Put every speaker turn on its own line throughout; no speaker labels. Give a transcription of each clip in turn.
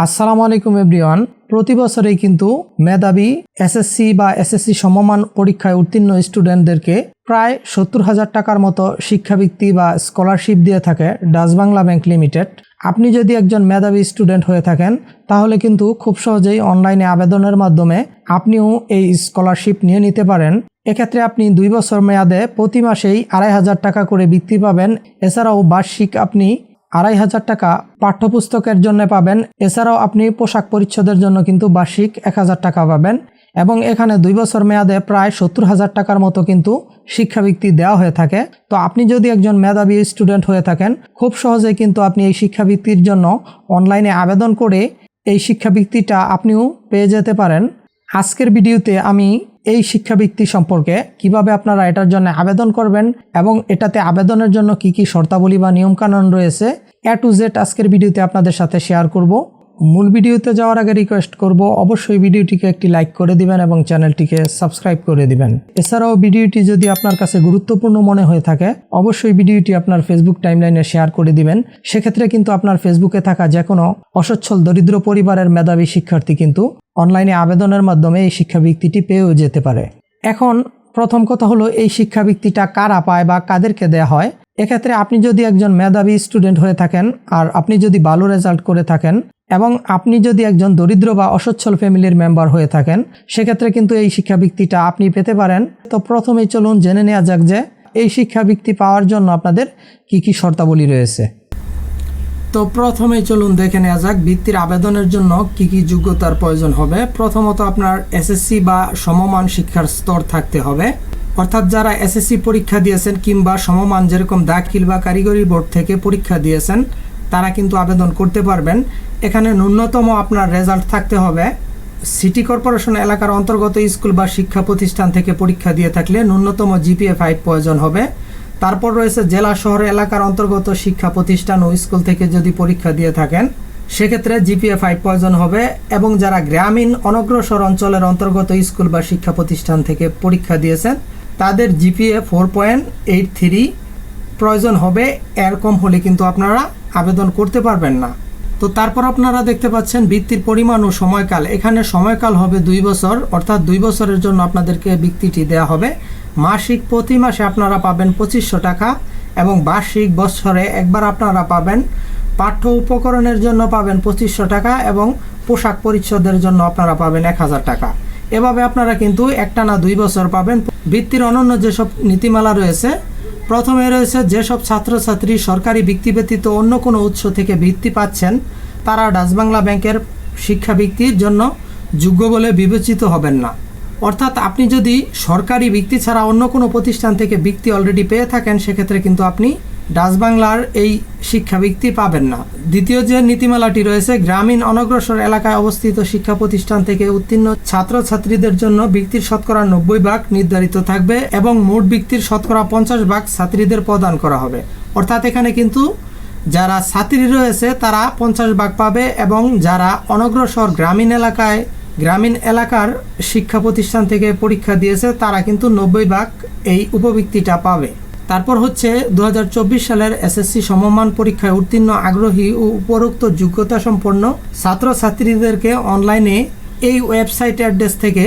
আসসালামু আলাইকুম এভরিওয়ান। প্রতি বছরেই কিন্তু মেধাবী এসএসসি বা এসএসসি সমমান পরীক্ষায় উত্তীর্ণ স্টুডেন্টদেরকে প্রায় 70,000 টাকার মতো শিক্ষাবৃত্তি বা স্কলারশিপ দিয়ে থাকে ডাচ বাংলা ব্যাংক লিমিটেড। আপনি যদি একজন মেধাবী স্টুডেন্ট হয়ে থাকেন তাহলে কিন্তু খুব সহজেই অনলাইনে আবেদনের মাধ্যমে আপনিও এই স্কলারশিপ নিয়ে নিতে পারেন। এক্ষেত্রে আপনি 2 বছর মেয়াদে প্রতি মাসেই 2,500 টাকা করে বৃত্তি পাবেন। এছাড়াও বার্ষিক আপনি 2,500 টাকা পাঠ্যপুস্তকের জন্য পাবেন। এছাড়াও আপনি পোশাক পরিচ্ছদের জন্য কিন্তু বার্ষিক 1,000 টাকা পাবেন এবং এখানে 2 বছর মেয়াদে প্রায় 70,000 টাকার মতো কিন্তু শিক্ষাবৃত্তি দেওয়া হয়ে থাকে। তো আপনি যদি একজন মেধাবী স্টুডেন্ট হয়ে থাকেন খুব সহজেই কিন্তু আপনি এই শিক্ষাবৃত্তির জন্য অনলাইনে আবেদন করে এই শিক্ষাবৃত্তিটা আপনিও পেয়ে যেতে পারেন। আজকের ভিডিওতে আমি এই শিক্ষাবৃত্তি সম্পর্কে কিভাবে আপনারা এটার জন্য আবেদন করবেন এবং এটাতে আবেদনের জন্য কি কি শর্তাবলী বা নিয়মকানুন রয়েছে A to Z আজকের ভিডিওতে আপনাদের সাথে শেয়ার করব। মূল ভিডিওতে যাওয়ার আগে রিকোয়েস্ট করব অবশ্যই ভিডিওটিকে একটি লাইক করে দিবেন এবং চ্যানেলটিকে সাবস্ক্রাইব করে দিবেন। এছাড়াও ভিডিওটি যদি আপনার কাছে গুরুত্বপূর্ণ মনে হয়ে থাকে অবশ্যই ভিডিওটি আপনার ফেসবুক টাইমলাইনে শেয়ার করে দিবেন। সেক্ষেত্রে কিন্তু আপনার ফেসবুকে থাকা যে কোনো অসচ্ছল দরিদ্র পরিবারের মেধাবী শিক্ষার্থী কিন্তু অনলাইনে আবেদনের মাধ্যমে এই শিক্ষাবৃত্তিটি পেয়েও যেতে পারে। এখন প্রথম কথা হলো এই শিক্ষাবৃত্তিটা কারা পায় বা কাদেরকে দেয়া হয়। এক্ষেত্রে আপনি যদি একজন মেধাবী স্টুডেন্ট হয়ে থাকেন আর আপনি যদি ভালো রেজাল্ট করে থাকেন এবং আপনি যদি একজন দরিদ্র বা অসচ্ছল ফ্যামিলির মেম্বার হয়ে থাকেন সেক্ষেত্রে কিন্তু এই শিক্ষাবৃত্তিটা আপনি পেতে পারেন। তো প্রথমেই চলুন জেনে নেওয়া যাক যে এই শিক্ষাবৃত্তি পাওয়ার জন্য আপনাদের কি কি শর্তাবলী রয়েছে। তো প্রথমেই চলুন দেখে নেওয়া যাক বৃত্তির আবেদনের জন্য কি কি যোগ্যতার প্রয়োজন হবে। প্রথমত আপনার এসএসসি বা সমমান শিক্ষার স্তর থাকতে হবে, অর্থাৎ যারা এসএসসি পরীক্ষা দিয়েছেন কিংবা সমমান যেরকম দাখিল বা কারিগরি বোর্ড থেকে পরীক্ষা দিয়েছেন তারা কিন্তু আবেদন করতে পারবেন। এখানে ন্যূনতম আপনার রেজাল্ট থাকতে হবে সিটি কর্পোরেশন এলাকার অন্তর্গত স্কুল বা শিক্ষা প্রতিষ্ঠান থেকে পরীক্ষা দিয়ে থাকলে ন্যূনতম GPA 5 প্রয়োজন হবে। তারপর রয়েছে জেলা শহর এলাকার অন্তর্গত শিক্ষা প্রতিষ্ঠান ও স্কুল থেকে যদি পরীক্ষা দিয়ে থাকেন সেক্ষেত্রে GPA 5 প্রয়োজন হবে এবং যারা গ্রামীণ অনগ্রসর অঞ্চলের অন্তর্গত স্কুল বা শিক্ষা প্রতিষ্ঠান থেকে পরীক্ষা দিয়েছেন তাদের GPA 4.83 প্রয়োজন হবে। এর কম হলে কিন্তু আপনারা আবেদন করতে পারবেন না। তো তারপর আপনারা দেখতে পাচ্ছেন বৃত্তির পরিমাণ ও সময়কাল। এখানে সময়কাল হবে 2 বছর, অর্থাৎ 2 বছরের জন্য আপনাদেরকে বৃত্তিটি দেওয়া হবে। মাসিক প্রতি মাসে আপনারা পাবেন 2500 টাকা এবং বার্ষিক বছরে একবার আপনারা পাবেন। পাঠ্য উপকরণের জন্য পাবেন 2500 টাকা এবং পোশাক পরিচ্ছদের জন্য আপনারা পাবেন 1,000 টাকা। এভাবে আপনারা কিন্তু একটানা 2 বছর পাবেন। বৃত্তির অনন্য যেসব নীতিমালা রয়েছে, প্রথমে রয়েছে যেসব ছাত্রছাত্রী সরকারি বৃত্তি ব্যতীত অন্য কোনো উৎস থেকে বৃত্তি পাচ্ছেন তারা ডাচ বাংলা ব্যাংকের শিক্ষাবৃত্তির জন্য যোগ্য বলে বিবেচিত হবেন না। অর্থাৎ আপনি যদি সরকারি বৃত্তি ছাড়া অন্য কোনো প্রতিষ্ঠান থেকে বৃত্তি অলরেডি পেয়ে থাকেন সেক্ষেত্রে কিন্তু আপনি ডাচ বাংলার এই শিক্ষাবৃত্তি পাবেন না। দ্বিতীয় যে নীতিমালাটি রয়েছে, গ্রামীণ অনগ্রসর এলাকায় অবস্থিত শিক্ষা প্রতিষ্ঠান থেকে উত্তীর্ণ ছাত্রছাত্রীদের জন্য বৃত্তির শতকরা 90% নির্ধারিত থাকবে এবং মোট বৃত্তির শতকরা 50% ছাত্রীদের প্রদান করা হবে। অর্থাৎ এখানে কিন্তু যারা ছাত্রী রয়েছে তারা 50% পাবে এবং যারা অনগ্রসর গ্রামীণ এলাকার শিক্ষা প্রতিষ্ঠান থেকে পরীক্ষা দিয়েছে তারা কিন্তু 90% এই উপবৃত্তিটা পাবে। তারপর হচ্ছে 2024 সালের এসএসসি সমমান পরীক্ষায় উত্তীর্ণ আগ্রহী ও উপরোক্ত যোগ্যতা সম্পন্ন ছাত্রছাত্রীদেরকে অনলাইনে এই ওয়েবসাইট অ্যাড্রেস থেকে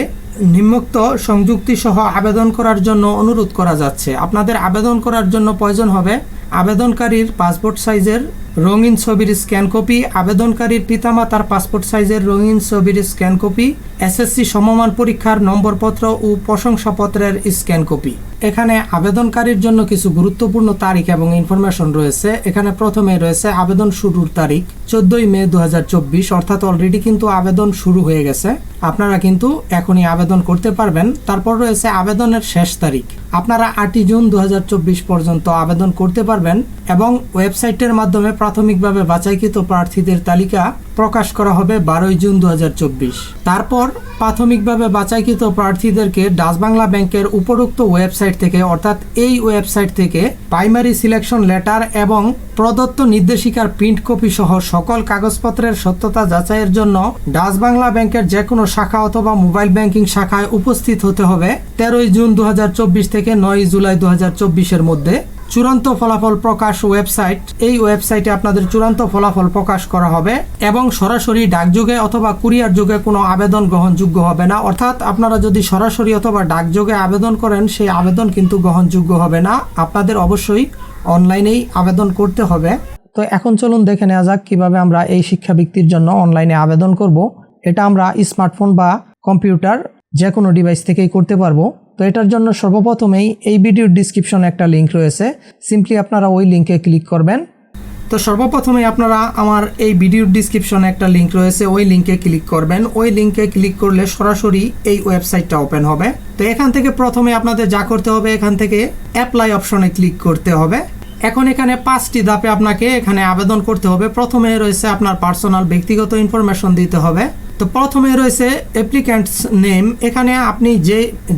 নিম্নোক্ত সংযুক্তি সহ আবেদন করার জন্য অনুরোধ করা যাচ্ছে। আপনাদের আবেদন করার জন্য প্রয়োজন হবে আবেদনকারীর পাসপোর্ট সাইজের রঙিন ছবির স্ক্যান কপি, আবেদনকারীর পিতামাতার পাসপোর্ট সাইজের রঙিন ছবির স্ক্যান কপি, এসএসসি সমমান পরীক্ষার নম্বরপত্র ও প্রশংসাপত্রের স্ক্যান কপি। এখানে আবেদনকারীর জন্য কিছু গুরুত্বপূর্ণ তারিখ এবং ইনফরমেশন রয়েছে। এখানে প্রথমে রয়েছে আবেদন শুরুর তারিখ 14 মে 2024, অর্থাৎ অলরেডি কিন্তু আবেদন শুরু হয়ে গেছে, আপনারা কিন্তু এখনই আবেদন করতে পারবেন। তারপর রয়েছে আবেদনের শেষ তারিখ, আপনারা 8 জুন 2024 পর্যন্ত আবেদন করতে পারবেন এবং ওয়েবসাইটের মাধ্যমে প্রাথমিকভাবে বাছাইকৃত প্রার্থীদের তালিকা প্রকাশ করা হবে 12 জুন 2024। তারপর প্রাথমিকভাবে বাছাইকৃত প্রার্থীদেরকে ডাচ বাংলা ব্যাংকের উপরোক্ত ওয়েবসাইট থেকে, অর্থাৎ এই ওয়েবসাইট থেকে প্রাইমারি সিলেকশন লেটার এবং প্রদত্ত নির্দেশিকার প্রিন্ট কপি সহ সকল কাগজপত্রের সত্যতা যাচাইয়ের জন্য ডাচ বাংলা ব্যাংকের যে কোনো শাখা অথবা মোবাইল ব্যাংকিং শাখায় উপস্থিত হতে হবে 13 জুন 2024 থেকে 9 জুলাই 2024 এর মধ্যে। চূড়ান্ত ফলাফল প্রকাশ ওয়েবসাইট, এই ওয়েবসাইটে আপনাদের চূড়ান্ত ফলাফল প্রকাশ করা হবে এবং সরাসরি ডাকযোগে অথবা কুরিয়ার যোগে কোনো আবেদন গ্রহণযোগ্য হবে না। অর্থাৎ আপনারা যদি সরাসরি অথবা ডাকযোগে আবেদন করেন সেই আবেদন কিন্তু গ্রহণযোগ্য হবে না, আপনাদের অবশ্যই অনলাইনেই আবেদন করতে হবে। তো এখন চলুন দেখে নেওয়া যাক কীভাবে আমরা এই শিক্ষাবৃত্তির জন্য অনলাইনে আবেদন করব। এটা আমরা স্মার্টফোন বা কম্পিউটার যে কোনো ডিভাইস থেকেই করতে পারবো। তো এটার জন্য সর্বপ্রথমেই এই ভিডিওর ডিসক্রিপশনে একটা লিঙ্ক রয়েছে, সিম্পলি আপনারা ওই লিঙ্কে ক্লিক করবেন। তো সর্বপ্রথমে আপনারা আমার এই ভিডিওর ডিসক্রিপশনে একটা লিঙ্ক রয়েছে, ওই লিঙ্কে ক্লিক করবেন। ওই লিঙ্কে ক্লিক করলে সরাসরি এই ওয়েবসাইটটা ওপেন হবে। তো এখান থেকে প্রথমে আপনাদের যা করতে হবে, এখান থেকে অ্যাপ্লাই অপশনে ক্লিক করতে হবে। এখন এখানে 5টি ধাপে আপনাকে এখানে আবেদন করতে হবে। প্রথমে রয়েছে আপনার পার্সোনাল ব্যক্তিগত ইনফরমেশন দিতে হবে। তো প্রথমে রয়েছে অ্যাপ্লিক্যান্টস নেম, এখানে আপনি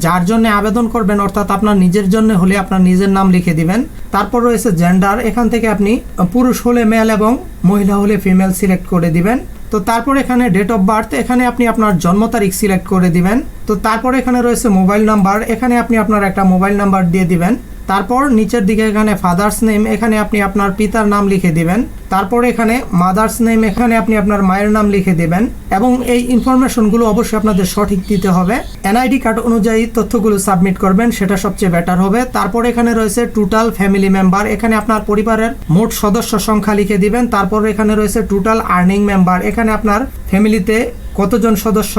যার জন্য আবেদন করবেন অর্থাৎ আপনার নিজের জন্য হলে আপনার নিজের নাম লিখে দিবেন। তারপর রয়েছে জেন্ডার, এখান থেকে আপনি পুরুষ হলে মেল এবং মহিলা হলে ফিমেল সিলেক্ট করে দিবেন। তো তারপর এখানে ডেট অফ বার্থ, এখানে আপনি আপনার জন্ম তারিখ সিলেক্ট করে দিবেন। তো তারপর এখানে রয়েছে মোবাইল নাম্বার, এখানে আপনি আপনার একটা মোবাইল নাম্বার দিয়ে দিবেন। তারপর নিচের দিকে এখানে ফাদার্স নেম, এখানে আপনি আপনার পিতার নাম লিখে দিবেন। তারপর এখানে মাদার্স নেম, এখানে আপনি আপনার মায়ের নাম লিখে দিবেন এবং এই ইনফরমেশনগুলো অবশ্যই আপনাদের সঠিক দিতে হবে। এনআইডি কার্ড অনুযায়ী তথ্যগুলো সাবমিট করবেন, সেটা সবচেয়ে বেটার হবে। তারপর এখানে রয়েছে টোটাল ফ্যামিলি মেম্বার, এখানে আপনার পরিবারের মোট সদস্য সংখ্যা লিখে দিবেন। তারপর এখানে রয়েছে টোটাল আর্নিং মেম্বার, এখানে আপনার ফ্যামিলিতে কতজন সদস্য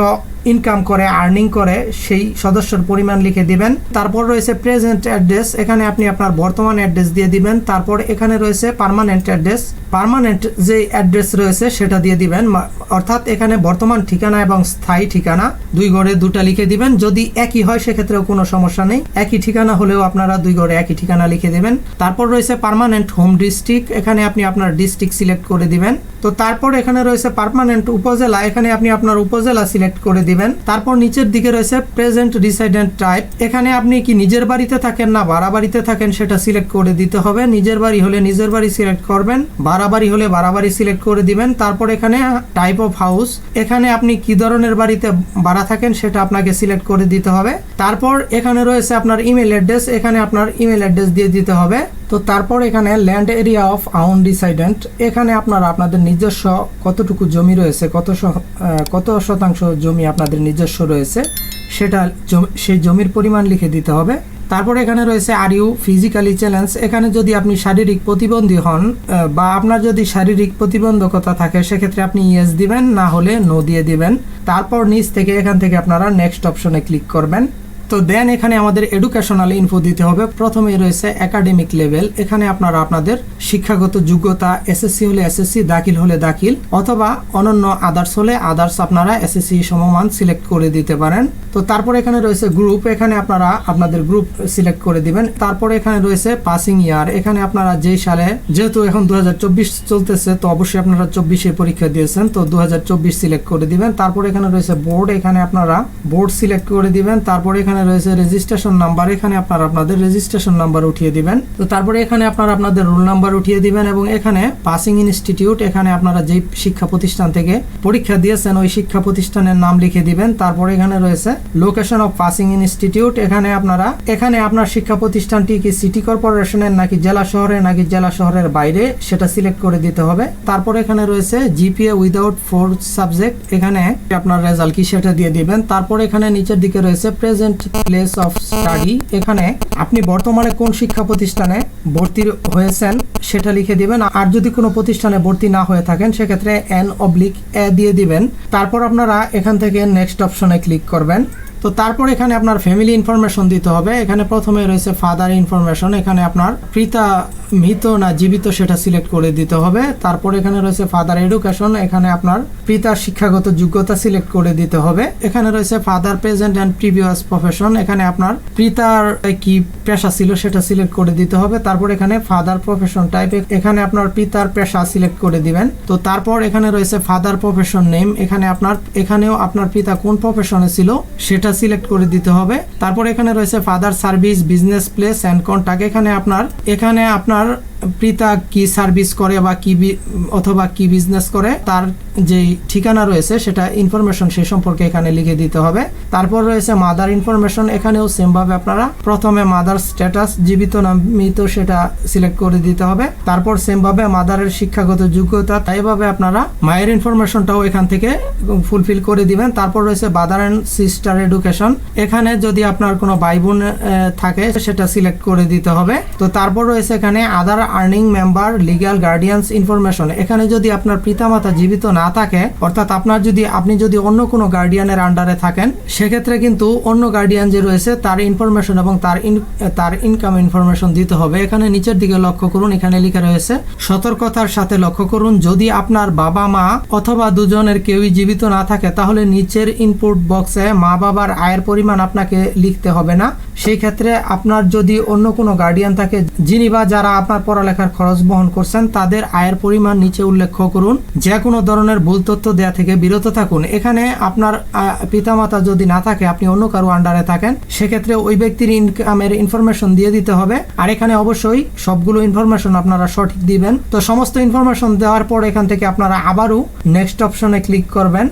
ইনকাম করে আর্নিং করে সেই সদস্যের পরিমাণ লিখে দিবেন। তারপর রয়েছে প্রেজেন্ট অ্যাড্রেস, এখানে আপনি আপনার বর্তমান অ্যাড্রেস দিয়ে দিবেন। তারপর এখানে রয়েছে পার্মানেন্ট অ্যাড্রেস, পার্মানেন্ট যে অ্যাড্রেস রয়েছে সেটা দিয়ে দিবেন। অর্থাৎ এখানে বর্তমান ঠিকানা এবং স্থায়ী ঠিকানা 2 ঘরে 2টা লিখে দিবেন। যদি একই হয় সেক্ষেত্রেও কোনো সমস্যা নেই, একই ঠিকানা হলেও আপনারা 2 ঘরে একই ঠিকানা লিখে দেবেন। তারপর রয়েছে পার্মানেন্ট হোম ডিস্ট্রিক্ট, এখানে আপনি আপনার ডিস্ট্রিক্ট সিলেক্ট করে দিবেন। তো তারপর এখানে রয়েছে পার্মানেন্ট উপজেলা, এখানে আপনি আপনার উপজেলা সিলেক্ট করে দিবেন। তারপর নিচের দিকে রয়েছে প্রেজেন্ট রিসাইডেন্ট টাইপ, এখানে আপনি কি নিজের বাড়িতে থাকেন না ভাড়া বাড়িতে থাকেন সেটা সিলেক্ট করে দিতে হবে। নিজের বাড়ি হলে নিজের বাড়ি সিলেক্ট করবেন, ভাড়া বাড়ি হলে ভাড়া বাড়ি সিলেক্ট করে দিবেন। তারপর এখানে টাইপ অফ হাউস, এখানে আপনি কি ধরনের বাড়িতে ভাড়া থাকেন সেটা আপনাকে সিলেক্ট করে দিতে হবে। তারপর এখানে রয়েছে আপনার ইমেল অ্যাড্রেস, এখানে আপনার ইমেল অ্যাড্রেস দিয়ে দিতে হবে। তো তারপর এখানে ল্যান্ড এরিয়া অফ আউন রিসাইডেন্ট, এখানে আপনারা আপনাদের নিজস্ব কতটুকু জমি রয়েছে, কত শতাংশ জমি আপনাদের নিজস্ব রয়েছে সেটা সেই জমির পরিমাণ লিখে দিতে হবে। তারপর এখানে রয়েছে আর ইউ ফিজিক্যালি চ্যালেঞ্জ, এখানে যদি আপনি শারীরিক প্রতিবন্ধী হন বা আপনার যদি শারীরিক প্রতিবন্ধকতা থাকে সেক্ষেত্রে আপনি ইয়েস দিবেন, না হলে নো দিয়ে দিবেন। তারপর নিচ থেকে এখান থেকে আপনারা নেক্সট অপশনে ক্লিক করবেন। তো দেন এখানে আমাদের এডুকেশনাল ইনফো দিতে হবে। প্রথমে রয়েছে একাডেমিক লেভেল, এখানে আপনারা আপনাদের শিক্ষাগত যোগ্যতা এসএসসি হলে এসএসসি, দাখিল হলে দাখিল অথবা অনন্য আদার্স হলে আদার্স আপনারা এসএসসি সমমান সিলেক্ট করে দিতে পারেন। তো তারপর এখানে রয়েছে গ্রুপ, এখানে আপনারা আপনাদের গ্রুপ সিলেক্ট করে দিবেন। তারপরে এখানে রয়েছে পাসিং ইয়ার, এখানে আপনারা যেই সালে, যেহেতু এখন 2024 চলতেছে তো অবশ্যই আপনারা 24-এ পরীক্ষা দিয়েছেন, তো 2024 সিলেক্ট করে দিবেন। তারপর এখানে রয়েছে বোর্ড, এখানে আপনারা বোর্ড সিলেক্ট করে দিবেন। তারপর এখানে রয়েছে রেজিস্ট্রেশন নাম্বার, এখানে আপনারা আপনাদের রেজিস্ট্রেশন নাম্বার উঠিয়ে দিবেন। তো তারপরে এখানে আপনারা আপনাদের রোল নাম্বার উঠিয়ে দিবেন এবং এখানে পাসিং ইনস্টিটিউট, এখানে আপনারা যেই শিক্ষা প্রতিষ্ঠান থেকে পরীক্ষা দিয়েছেন ওই শিক্ষা প্রতিষ্ঠানের নাম লিখে দিবেন। তারপরে এখানে রয়েছে লোকেশন অফ পাসিং ইনস্টিটিউট, এখানে আপনার শিক্ষা প্রতিষ্ঠানটি কি সিটি কর্পোরেশনের নাকি জেলা শহরে নাকি জেলা শহরের বাইরে সেটা সিলেক্ট করে দিতে হবে। তারপর এখানে রয়েছে জিপিএ উইদাউট 4 সাবজেক্ট, এখানে আপনার রেজাল্ট কি সেটা দিয়ে দিবেন। তারপর এখানে নিচের দিকে রয়েছে প্রেজেন্ট প্লেস অফ স্টাডি, এখানে আপনি বর্তমানে কোন শিক্ষা প্রতিষ্ঠানে ভর্তি হয়েছেন সেটা লিখে দিবেন। আর যদি কোনো প্রতিষ্ঠানে ভর্তি না হয়ে থাকেন সেক্ষেত্রে N/A দিয়ে দিবেন। তারপর আপনারা এখান থেকে নেক্সট অপশনে ক্লিক করবেন। তো তারপর এখানে আপনার ফ্যামিলি ইনফরমেশন দিতে হবে। এখানে প্রথমে রয়েছে ফাদার ইনফরমেশন, এখানে আপনার পিতা মৃত না জীবিত সেটা সিলেক্ট করে দিতে হবে। তারপর এখানে রয়েছে ফাদার এডুকেশন, এখানে আপনার পিতার শিক্ষাগত যোগ্যতা সিলেক্ট করে দিতে হবে। এখানে রয়েছে father present and previous profession, এখানে আপনার পিতার কি পেশা ছিল সেটা সিলেক্ট করে দিতে হবে। তারপর এখানে ফাদার প্রফেশন টাইপ, এখানে আপনার পিতার পেশা সিলেক্ট করে দিবেন। তো তারপর এখানে রয়েছে ফাদার প্রফেশন নেম, এখানেও আপনার পিতা কোন প্রফেশনে ছিল সেটা সিলেক্ট করে দিতে হবে। তারপর এখানে রয়েছে father service, business place and contact, এখানে আপনার পিতা কি সার্ভিস করে বা অথবা কি বিজনেস করে, তার যে ঠিকানা রয়েছে সেটা ইনফরমেশন সে সম্পর্কে এখানে লিখে দিতে হবে। তারপর রয়েছে মাদার ইনফরমেশন, এখানেও সেম ভাবে আপনারা প্রথমে মাদার স্ট্যাটাস জীবিত না মৃত সেটা সিলেক্ট করে দিতে হবে। তারপর সেম ভাবে মাদারের শিক্ষাগত যোগ্যতা, এইভাবে আপনারা মায়ের ইনফরমেশনটাও এখান থেকে ফুলফিল করে দিবেন। তারপর রয়েছে ব্রাদার এন্ড সিস্টার এডুকেশন, এখানে যদি আপনার কোনো ভাই বোন থাকে সেটা সিলেক্ট করে দিতে হবে। তো তারপর রয়েছে এখানে other earning member legal guardians information, এখানে যদি আপনার পিতামাতা জীবিত না থাকে, অর্থাৎ আপনি যদি অন্য কোনো গার্ডিয়ানের আন্ডারে থাকেন, সেক্ষেত্রে কিন্তু অন্য গার্ডিয়ান যে রয়েছে তার ইনফরমেশন এবং তার ইনকাম ইনফরমেশন দিতে হবে। এখানে নিচের দিকে লক্ষ্য করুন, এখানে লেখা রয়েছে সতর্কতার সাথে লক্ষ্য করুন, যদি আপনার বাবা মা অথবা দুজনের কেউই জীবিত না থাকে তাহলে নিচের ইনপুট বক্সে মা বাবার আয়ের পরিমাণ আপনাকে লিখতে হবে না। সেই ক্ষেত্রে আপনার যদি অন্য কোনো গার্ডিয়ান থাকে যিনি বা যারা আপনার পড়ালেখার খরচ বহন করছেন, তাদের আয়ের পরিমাণ নিচে উল্লেখ করুন। যে কোনো ধরনের ভুল তথ্য দেয়া থেকে বিরত থাকুন। এখানে আপনার পিতামাতা যদি না থাকে, আপনি অন্য কারো আন্ডারে থাকেন, সেক্ষেত্রে ওই ব্যক্তির ইনকামের ইনফরমেশন দিয়ে দিতে হবে। আর এখানে অবশ্যই সবগুলো ইনফরমেশন আপনারা সঠিক দিবেন। তো সমস্ত ইনফরমেশন দেওয়ার পর এখান থেকে আপনারা আবারও নেক্সট অপশনে ক্লিক করবেন।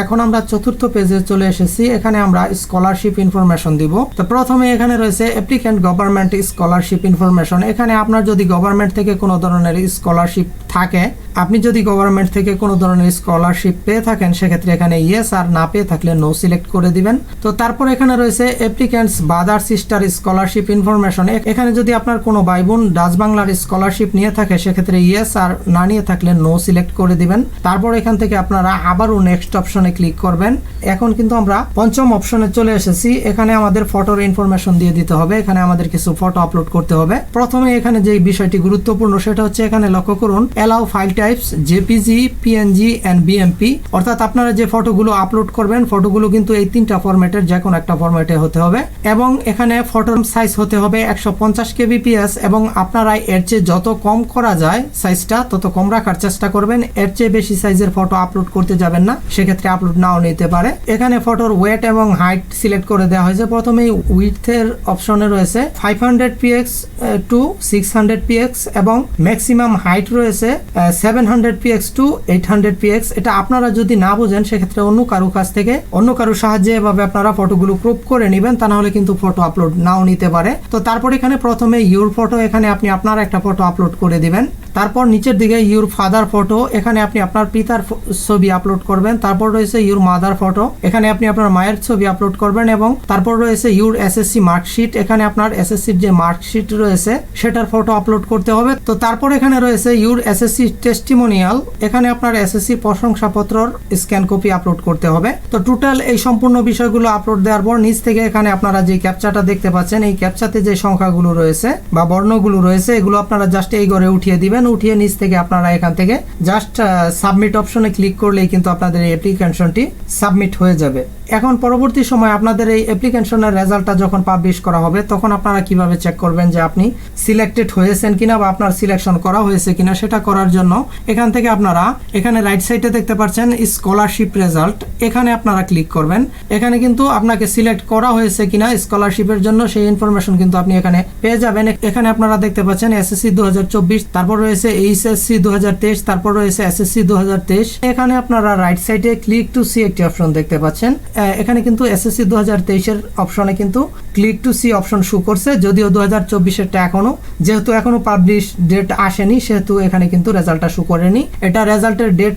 এখন আমরা চতুর্থ পেজে চলে এসেছি, এখানে আমরা স্কলারশিপ ইনফরমেশন দিব। তো প্রথমে এখানে রয়েছে অ্যাপ্লিক্যান্ট গভর্নমেন্ট স্কলারশিপ ইনফরমেশন, এখানে আপনার যদি গভর্নমেন্ট থেকে কোনো ধরনের স্কলারশিপ থাকে, আপনি যদি গভর্নমেন্ট থেকে কোনো ধরনের স্কলারশিপ পেয়ে থাকেন, সেক্ষেত্রে এখানে ইয়েস, আর না পেয়ে থাকলে নো সিলেক্ট করে দিবেন। তো তারপর এখানে রয়েছে applicants brother sister scholarship information, এখানে যদি আপনার কোনো ভাই বোন ডাচ বাংলার স্কলারশিপ নিয়ে থাকে, সেক্ষেত্রে ইয়েস, আর না নিয়ে থাকলে নো সিলেক্ট করে দিবেন। তারপর এখান থেকে আপনারা আবারও নেক্সট অপশনে ক্লিক করবেন। এখন কিন্তু আমরা পঞ্চম অপশনে চলে এসেছি, এখানে আমাদের ফটোর ইনফরমেশন দিয়ে দিতে হবে। এখানে আমাদের কিছু ফটো আপলোড করতে হবে। প্রথমে এখানে যে বিষয়টি গুরুত্বপূর্ণ সেটা হচ্ছে, এখানে লক্ষ্য করুন allow file types JPG, PNG and BMP, অর্থাৎ আপনারা যে ফটোগুলো আপলোড করবেন, ফটোগুলো কিন্তু এই তিনটা ফরম্যাটের যে কোনো একটা ফরম্যাটে হতে হবে, এবং এখানে ফটোর সাইজ হতে হবে 150 kbps, এবং আপনারা এর চেয়ে যত কম করা যায় সাইজটা তত কম রাখার চেষ্টা করবেন। এর চেয়ে বেশি সাইজের ফটো আপলোড করতে যাবেন না, সেক্ষেত্রে আপলোড নাও নিতে পারে। এখানে ফটোর ওয়েট এবং হাইট সিলেক্ট করে দেওয়া হয়েছে। প্রথমেই উইডথের অপশনে রয়েছে 500 px টু 600 px, এবং ম্যাক্সিমাম হাইট রয়েছে 700 px টু 800 px। এটা আপনারা যদি না বোঝেন, সেক্ষেত্রে অন্য কারো কাছ থেকে অন্য কারো সাহায্যে এভাবে আপনারা ফটোগুলো ক্রপ করে নেবেন, তা না হলে কিন্তু ফটো আপলোড নাও নিতে পারে। তো তারপর এখানে প্রথমে ইউর ফটো, এখানে আপনি আপনার একটা ফটো আপলোড করে দিবেন। তারপর নিচের দিকে ইউর ফাদার ফটো, এখানে আপনি আপনার পিতার ছবি আপলোড করবেন। তারপর রয়েছে ইউর মাদার ফটো, এখানে আপনি আপনার মায়ের ছবি আপলোড করবেন। এবং তারপর রয়েছে ইউর এসএসসি মার্কশিট, এখানে আপনার এসএসসির যে মার্কশিট রয়েছে সেটার ফটো আপলোড করতে হবে। তো তারপর এখানে রয়েছে ইউর এসএসসি টেস্টিমোনিয়াল, এখানে আপনার এসএসসি প্রশংসাপত্রর স্ক্যান কপি আপলোড করতে হবে। তো টোটাল এই সম্পূর্ণ বিষয়গুলো আপলোড দেওয়ার পর নিচ থেকে এখানে আপনারা যে ক্যাপচাটা দেখতে পাচ্ছেন, এই ক্যাপচাতে যে সংখ্যাগুলো রয়েছে বা বর্ণগুলো রয়েছে, এগুলো আপনারা জাস্ট এই ঘরে উঠিয়ে দিবেন। উঠিয়ে নিচ থেকে আপনারা এখান থেকে জাস্ট সাবমিট অপশনে ক্লিক করলেই কিন্তু আপনাদের এই অ্যাপ্লিকেশনটি সাবমিট হয়ে যাবে। এখন পরবর্তী সময় আপনাদের এই অ্যাপ্লিকেশনের রেজাল্টটা যখন পাবলিশ করা হবে, তখন আপনারা কিভাবে চেক করবেন যে আপনি সিলেক্টেড হয়েছেন কিনা বা আপনার সিলেকশন করা হয়েছে কিনা, সেটা করার জন্য এখান থেকে আপনারা এখানে রাইট সাইডে দেখতে পাচ্ছেন স্কলারশিপ রেজাল্ট, এখানে আপনারা ক্লিক করবেন। এখানে কিন্তু আপনাকে সিলেক্ট করা হয়েছে কিনা স্কলারশিপের জন্য সেই ইনফরমেশন কিন্তু আপনি এখানে পেয়ে যাবেন। এখানে আপনারা দেখতে পাচ্ছেন এসএসসি 2024, তারপর রয়েছে এইচএসসি 2023, তারপর রয়েছে এসএসসি 2023। এখানে আপনারা রাইট সাইডে ক্লিক টু সি একটি অপশন দেখতে পাচ্ছেন। এখানে কিন্তু এসএসসি 2023 এর অপশনে কিন্তু click to see option show করছে, যদিও 2024 এরটা যেহেতু এখনো পাবলিশ ডেট আসেনি, সেহেতু এখানে কিন্তু রেজাল্টটা শো করেনি। এটা রেজাল্টের ডেট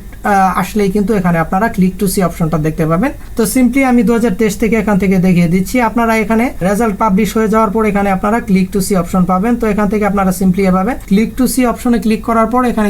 আসলেই কিন্তু এখানে আপনারা ক্লিক টু সি অপশনটা দেখতে পাবেন। তো সিম্পলি আমি 2023 থেকে এখান থেকে দেখিয়ে দিচ্ছি। আপনারা এখানে রেজাল্ট পাবলিশ হয়ে যাওয়ার পর এখানে আপনারা ক্লিক টু সি অপশন পাবেন। তো এখান থেকে আপনারা সিম্পলি এভাবে ক্লিক টু সি অপশনে ক্লিক করার পর এখানে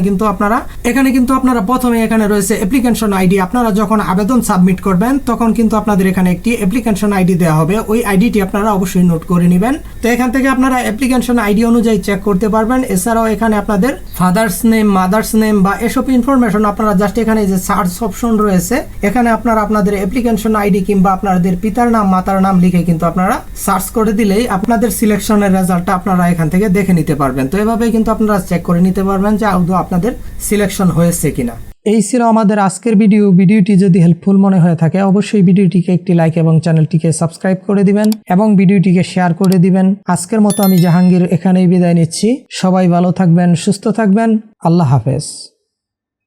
কিন্তু আপনারা প্রথমে এখানে রয়েছে অ্যাপ্লিকেশন আইডি। আপনারা যখন আবেদন সাবমিট করবেন, তখন কিন্তু আপনাদের এখানে একটি অ্যাপ্লিকেশন আইডি দেওয়া হবে। ওই আইডিটি আপনারা অবশ্যই নোট করে নেবেন। তো এখান থেকে আপনারা অ্যাপ্লিকেশন আইডি অনুযায়ী চেক করতে পারবেন। এছাড়াও এখানে আপনাদের ফাদার্স নেম, মাদার্স নেম বা এসব ইনফরমেশন আপনারা জাস্ট এখানে যে সার্চ অপশন রয়েছে, এখানে আপনারা আপনাদের অ্যাপ্লিকেশন আইডি কিংবা আপনাদের পিতার নাম, মাতার নাম লিখে কিন্তু আপনারা সার্চ করে দিলেই আপনাদের সিলেকশনের রেজাল্টটা আপনারা এখান থেকে দেখে নিতে পারবেন। তো এভাবেই কিন্তু আপনারা চেক করে নিতে পারবেন যে আদৌ আপনাদের সিলেকশন হয়েছে কিনা। এই ছিল আমাদের আজকের ভিডিওটি যদি হেল্পফুল মনে হয়ে থাকে অবশ্যই ভিডিওটিকে একটি লাইক এবং চ্যানেলটিকে সাবস্ক্রাইব করে দিবেন এবং ভিডিওটিকে শেয়ার করে দিবেন। আজকের মতো আমি জাহাঙ্গীর এখানেই বিদায় নিচ্ছি। সবাই ভালো থাকবেন, সুস্থ থাকবেন। আল্লাহ হাফেজ।